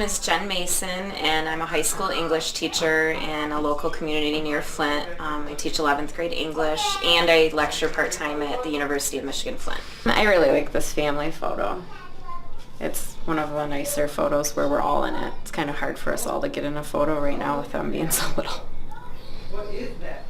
My name is Jen Mason, and I'm a high school English teacher in a local community near Flint. I teach 11th grade English, and I lecture part-time at the University of Michigan Flint. I really like this family photo. It's one of the nicer photos where we're all in it. It's kind of hard for us all to get in a photo right now with them being so little. What is that?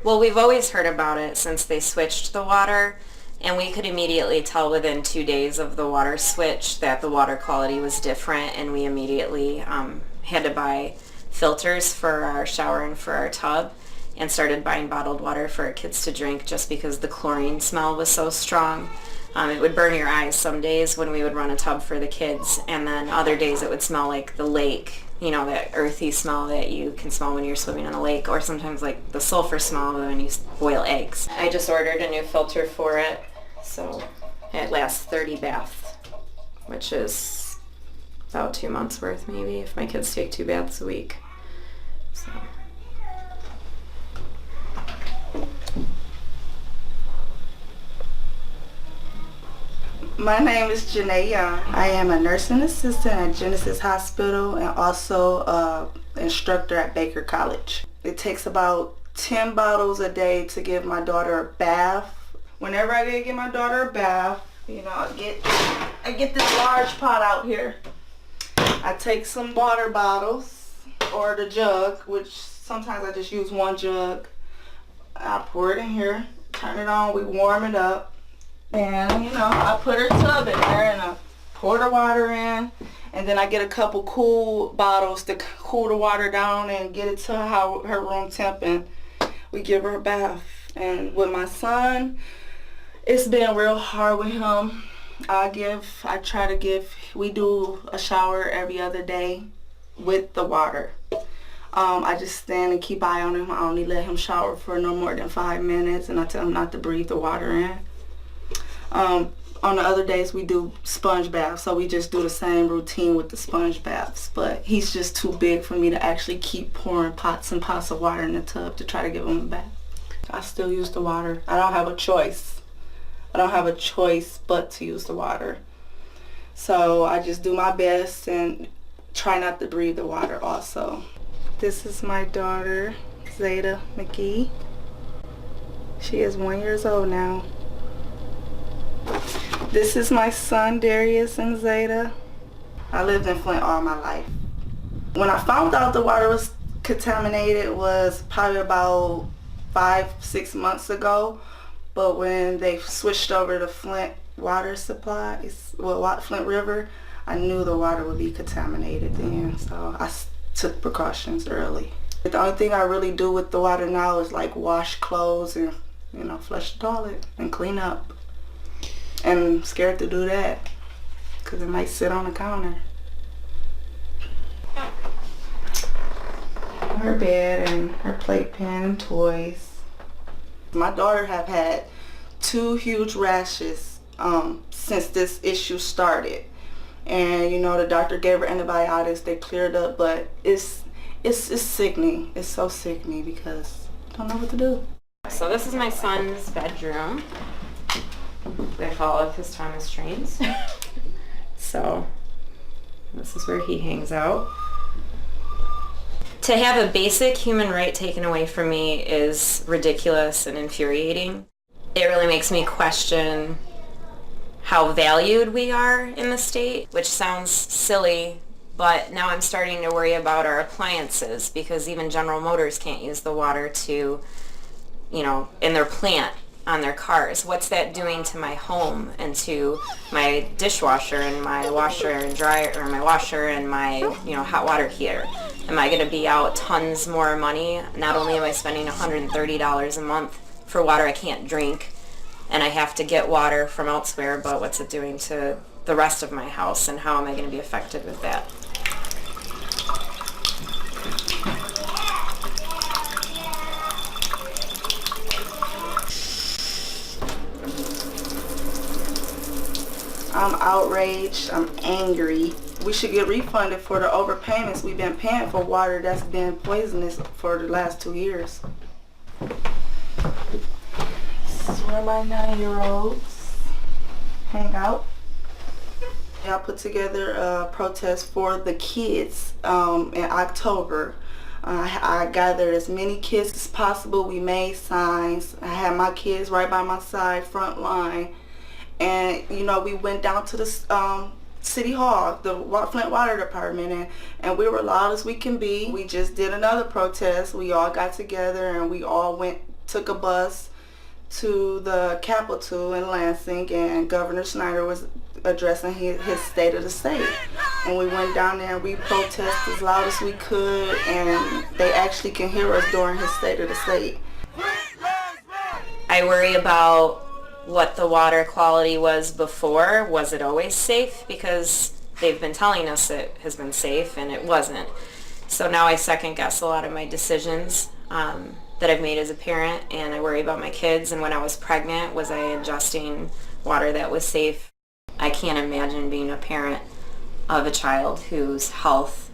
Well, we've always heard about it since they switched the water. And we could immediately tell within 2 days of the water switch that the water quality was different, and we immediately had to buy filters for our shower and for our tub, and started buying bottled water for our kids to drink just because the chlorine smell was so strong. It would burn your eyes some days when we would run a tub for the kids, and then other days it would smell like the lake, you know, that earthy smell that you can smell when you're swimming in a lake, or sometimes like the sulfur smell when you boil eggs. I just ordered a new filter for it. So it lasts 30 baths, which is about 2 months worth maybe if my kids take 2 baths a week. So. My name is Janae Young. I am a nursing assistant at Genesis Hospital and also an instructor at Baker College. It takes about 10 bottles a day to give my daughter a bath. Whenever I get my daughter a bath, you know, I get this large pot out here. I take some water bottles or the jug, which sometimes I just use one jug. I pour it in here, turn it on, we warm it up, and you know, I put her tub in there and I pour the water in, and then I get a couple cool bottles to cool the water down and get it to her room temp, and we give her a bath. And with my son, it's been real hard with him. We do a shower every other day with the water. I just stand and keep eye on him. I only let him shower for no more than 5 minutes, and I tell him not to breathe the water in. On the other days we do sponge baths, so we just do the same routine with the sponge baths, but he's just too big for me to actually keep pouring pots and pots of water in the tub to try to give him a bath. I still use the water. I don't have a choice. I don't have a choice but to use the water. So I just do my best and try not to breathe the water also. This is my daughter, Zeta McGee. She is 1 year old now. This is my son, Darius and Zeta. I lived in Flint all my life. When I found out the water was contaminated was probably about 5-6 months ago. But when they switched over to Flint water supplies, Flint River, I knew the water would be contaminated then, so I took precautions early. The only thing I really do with the water now is like wash clothes and, you know, flush the toilet and clean up. And I'm scared to do that because it might sit on the counter. Her bed and her playpen and toys. My daughter have had 2 huge rashes since this issue started, and you know, the doctor gave her antibiotics. They cleared up, but it's sickening. It's so sickening because I don't know what to do. So this is my son's bedroom. They follow his Thomas trains. So this is where he hangs out. To have a basic human right taken away from me is ridiculous and infuriating. It really makes me question how valued we are in the state, which sounds silly, but now I'm starting to worry about our appliances because even General Motors can't use the water to, you know, in their plant on their cars. What's that doing to my home and to my dishwasher and my washer and dryer, or my washer and my, you know, hot water heater? Am I going to be out tons more money? Not only am I spending $130 a month for water I can't drink, and I have to get water from elsewhere, but what's it doing to the rest of my house, and how am I going to be affected with that? I'm outraged. I'm angry. We should get refunded for the overpayments we've been paying for water that's been poisonous for the last 2 years. This is where my 9-year-olds hang out. I put together a protest for the kids in October. I gathered as many kids as possible. We made signs. I had my kids right by my side, front line. And, you know, we went down to the City Hall, the Flint Water Department, and we were loud as we can be. We just did another protest. We all got together and we all took a bus to the Capitol in Lansing, and Governor Snyder was addressing his state of the state. And we went down there and we protested as loud as we could, and they actually can hear us during his state of the state. I worry about what the water quality was before. Was it always safe? Because they've been telling us it has been safe and it wasn't. So now I second guess a lot of my decisions that I've made as a parent, and I worry about my kids. And when I was pregnant, was I ingesting water that was safe? I can't imagine being a parent of a child whose health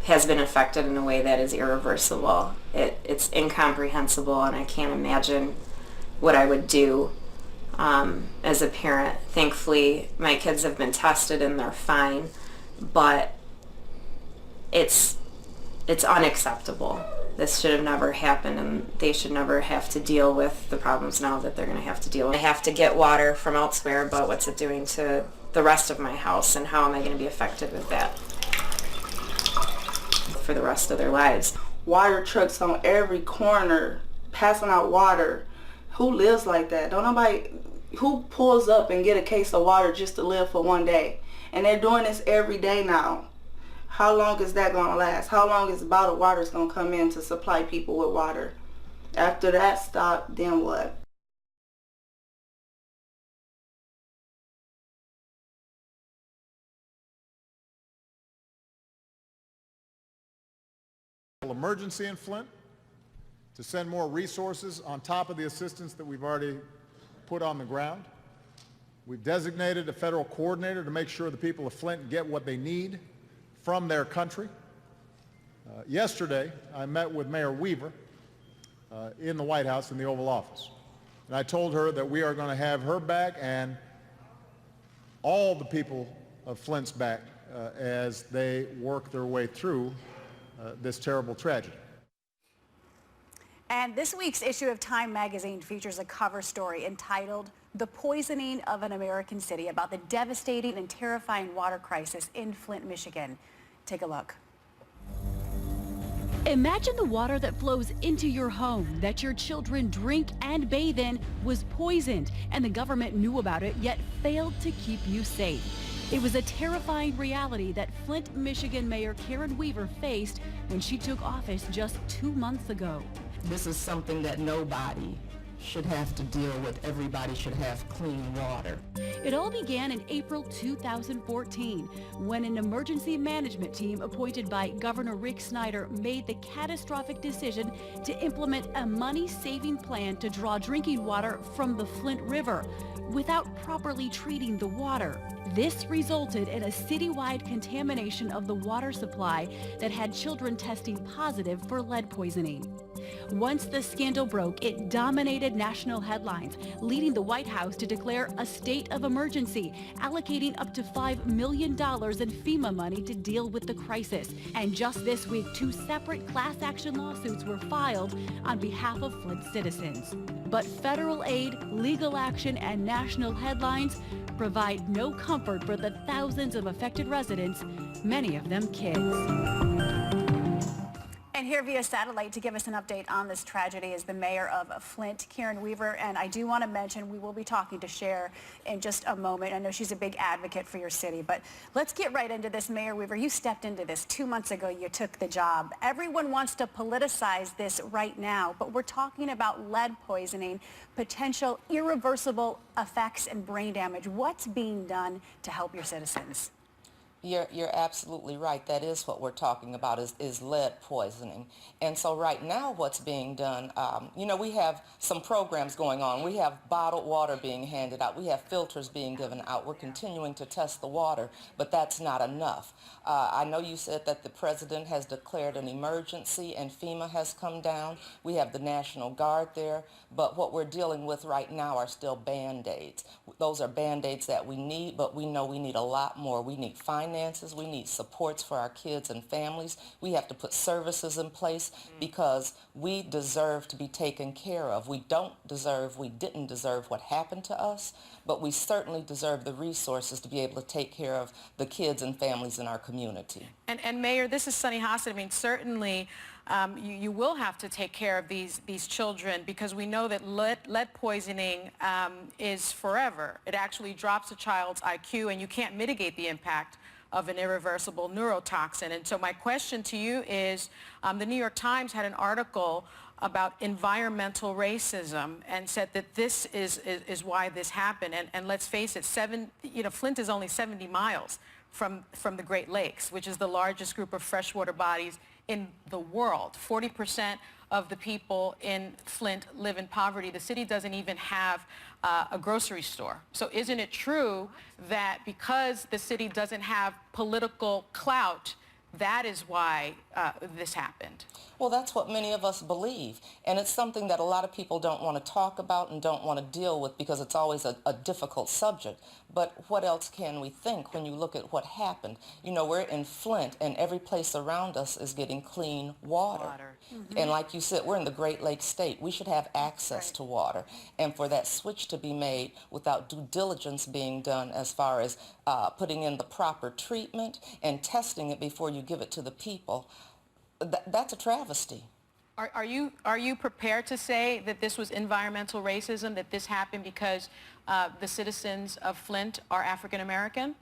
has been affected in a way that is irreversible. It's incomprehensible, and I can't imagine what I would do as a parent. Thankfully, my kids have been tested and they're fine, but it's unacceptable. This should have never happened, and they should never have to deal with the problems now that they're going to have to deal with. I have to get water from elsewhere, but what's it doing to the rest of my house, and how am I going to be affected with that for the rest of their lives? Water trucks on every corner passing out water. Who lives like that? Don't nobody, who pulls up and get a case of water just to live for one day? And they're doing this every day now. How long is that going to last? How long is bottled water going to come in to supply people with water? After that stop, then what? Emergency in Flint, to send more resources on top of the assistance that we've already put on the ground. We've designated a federal coordinator to make sure the people of Flint get what they need from their country. Yesterday, I met with Mayor Weaver in the White House in the Oval Office. And I told her that we are going to have her back and all the people of Flint's back as they work their way through this terrible tragedy. And this week's issue of Time magazine features a cover story entitled "The Poisoning of an American City," about the devastating and terrifying water crisis in Flint, Michigan. Take a look. Imagine the water that flows into your home, that your children drink and bathe in, was poisoned, and the government knew about it, yet failed to keep you safe. It was a terrifying reality that Flint, Michigan Mayor Karen Weaver faced when she took office just 2 months ago. This is something that nobody should have to deal with. Everybody should have clean water. It all began in April 2014 when an emergency management team appointed by Governor Snyder made the catastrophic decision to implement a money-saving plan to draw drinking water from the Flint River without properly treating the water. This resulted in a citywide contamination of the water supply that had children testing positive for lead poisoning. Once the scandal broke, it dominated national headlines, leading the White House to declare a state of emergency, allocating up to $5 million in FEMA money to deal with the crisis. And just this week, 2 separate class action lawsuits were filed on behalf of Flint citizens. But federal aid, legal action, and national headlines provide no comfort for the thousands of affected residents, many of them kids. And here via satellite to give us an update on this tragedy is the mayor of Flint, Karen Weaver. And I do want to mention we will be talking to Cher in just a moment. I know she's a big advocate for your city, but let's get right into this. Mayor Weaver, you stepped into this 2 months ago. You took the job. Everyone wants to politicize this right now, but we're talking about lead poisoning, potential irreversible effects and brain damage. What's being done to help your citizens? You're absolutely right. That is what we're talking about is lead poisoning. And so right now what's being done, we have some programs going on. We have bottled water being handed out. We have filters being given out. We're continuing to test the water, but that's not enough. I know you said that the president has declared an emergency and FEMA has come down. We have the National Guard there, but what we're dealing with right now are still Band-Aids. Those are Band-Aids that we need, but we know we need a lot more. We need finances, we need supports for our kids and families. We have to put services in place because we deserve to be taken care of. We didn't deserve what happened to us, but we certainly deserve the resources to be able to take care of the kids and families in our community. And Mayor, this is Sunny Hossett. I mean, certainly you will have to take care of these children because we know that lead poisoning is forever. It actually drops a child's IQ and you can't mitigate the impact of an irreversible neurotoxin. And so my question to you is, the New York Times had an article about environmental racism and said that this is why this happened. And let's face it, Flint is only 70 miles from the Great Lakes, which is the largest group of freshwater bodies in the world. 40% of the people in Flint live in poverty. The city doesn't even have a grocery store. So isn't it true that because the city doesn't have political clout, that is why this happened? Well, that's what many of us believe, and it's something that a lot of people don't want to talk about and don't want to deal with because it's always a difficult subject. But what else can we think when you look at what happened? You know, we're in Flint, and every place around us is getting clean water. Mm-hmm. And like you said, we're in the Great Lakes state. We should have access to water. And for that switch to be made without due diligence being done as far as putting in the proper treatment and testing it before you give it to the people, that's a travesty. Are you prepared to say that this was environmental racism, that this happened because the citizens of Flint are African American?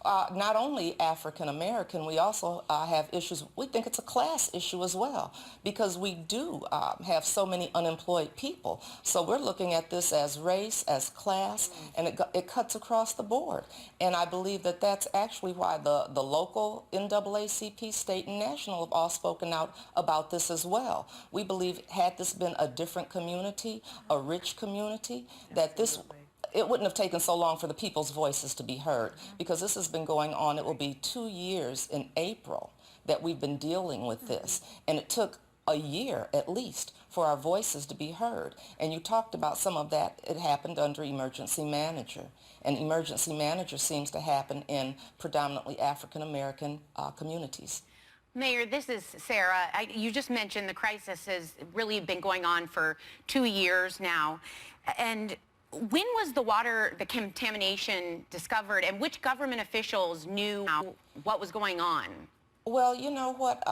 Not only African American, we also have issues. We think it's a class issue as well because we do have so many unemployed people. So we're looking at this as race, as class, and it cuts across the board. And I believe that that's actually why the local NAACP, state and national, have all spoken out about this as well. We believe had this been a different community, a rich community, that it wouldn't have taken so long for the people's voices to be heard because this has been going on. It will be 2 years in April that we've been dealing with this. And it took a year at least for our voices to be heard. And you talked about some of that. It happened under emergency manager. And emergency manager seems to happen in predominantly African American communities. Mayor, this is Sarah. You just mentioned the crisis has really been going on for 2 years now. And when was the contamination discovered, and which government officials knew what was going on? Well, you know what?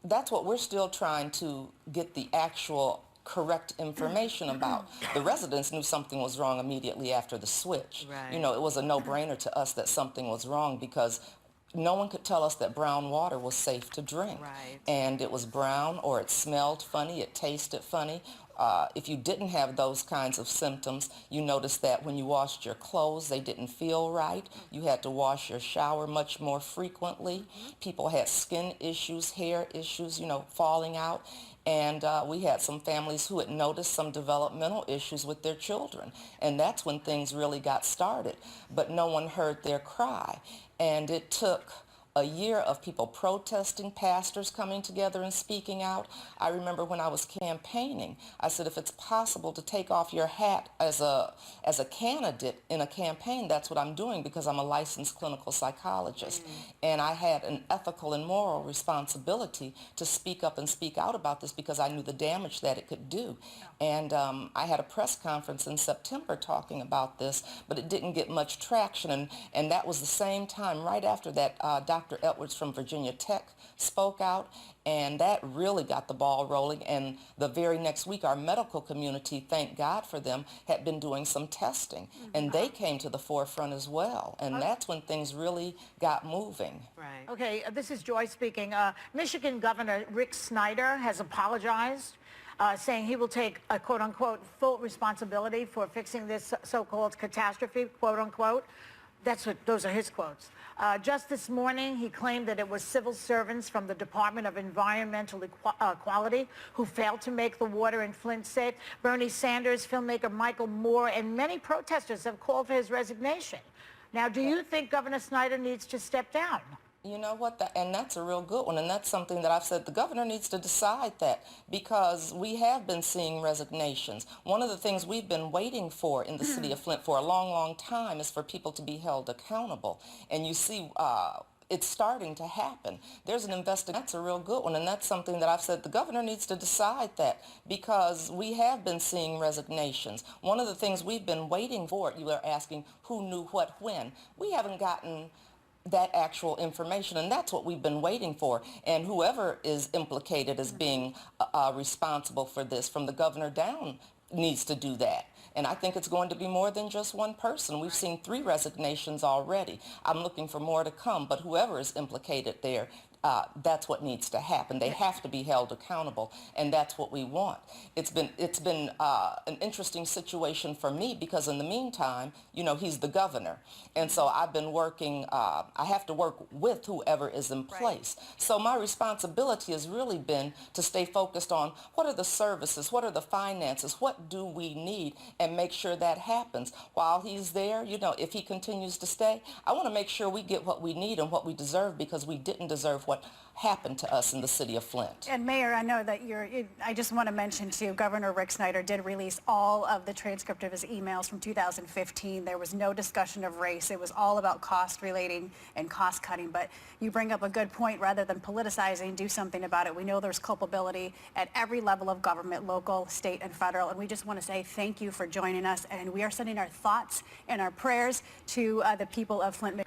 That's what we're still trying to get the actual correct information about. The residents knew something was wrong immediately after the switch. Right. You know, it was a no-brainer to us that something was wrong because no one could tell us that brown water was safe to drink. Right. And it was brown, or it smelled funny, it tasted funny. If you didn't have those kinds of symptoms, you noticed that when you washed your clothes, they didn't feel right. You had to wash your shower much more frequently. People had skin issues, hair issues, falling out. And we had some families who had noticed some developmental issues with their children. And that's when things really got started. But no one heard their cry. And it took a year of people protesting, pastors coming together and speaking out. I remember when I was campaigning, I said, if it's possible to take off your hat as a candidate in a campaign, that's what I'm doing because I'm a licensed clinical psychologist. And I had an ethical and moral responsibility to speak up and speak out about this because I knew the damage that it could do. And I had a press conference in September talking about this, but it didn't get much traction. And that was the same time, right after that, Dr. Edwards from Virginia Tech spoke out, and that really got the ball rolling. And the very next week, our medical community, thank God for them, had been doing some testing, and they came to the forefront as well. And that's when things really got moving. Right. Okay, this is Joy speaking. Michigan Governor Rick Snyder has apologized, saying he will take a quote-unquote full responsibility for fixing this so-called catastrophe, quote-unquote. Those are his quotes. Just this morning, he claimed that it was civil servants from the Department of Environmental Quality who failed to make the water in Flint safe. Bernie Sanders, filmmaker Michael Moore, and many protesters have called for his resignation. Now, do you think Governor Snyder needs to step down? You know what, and that's a real good one, and that's something that I've said the governor needs to decide that, because we have been seeing resignations. One of the things we've been waiting for in the city of Flint for a long, long time is for people to be held accountable. And you see, it's starting to happen. There's an investigation. That's a real good one, and that's something that I've said the governor needs to decide that, because we have been seeing resignations. One of the things we've been waiting for, you are asking who knew what when. We haven't gotten that actual information, and that's what we've been waiting for. And whoever is implicated as being responsible for this, from the governor down, needs to do that. And I think it's going to be more than just one person. We've seen 3 resignations already. I'm looking for more to come, but whoever is implicated there, that's what needs to happen. They have to be held accountable, and that's what we want. It's been an interesting situation for me, because in the meantime, you know, he's the governor, and so I've been working. I have to work with whoever is in place. Right. So my responsibility has really been to stay focused on what are the services, what are the finances, what do we need, and make sure that happens while he's there. You know, if he continues to stay, I want to make sure we get what we need and what we deserve, because we didn't deserve what happened to us in the city of Flint. And Mayor, I know that I just want to mention too, Governor Rick Snyder did release all of the transcript of his emails from 2015. There was no discussion of race. It was all about cost relating and cost cutting. But you bring up a good point. Rather than politicizing, do something about it. We know there's culpability at every level of government, local, state, and federal. And we just want to say thank you for joining us. And we are sending our thoughts and our prayers to the people of Flint.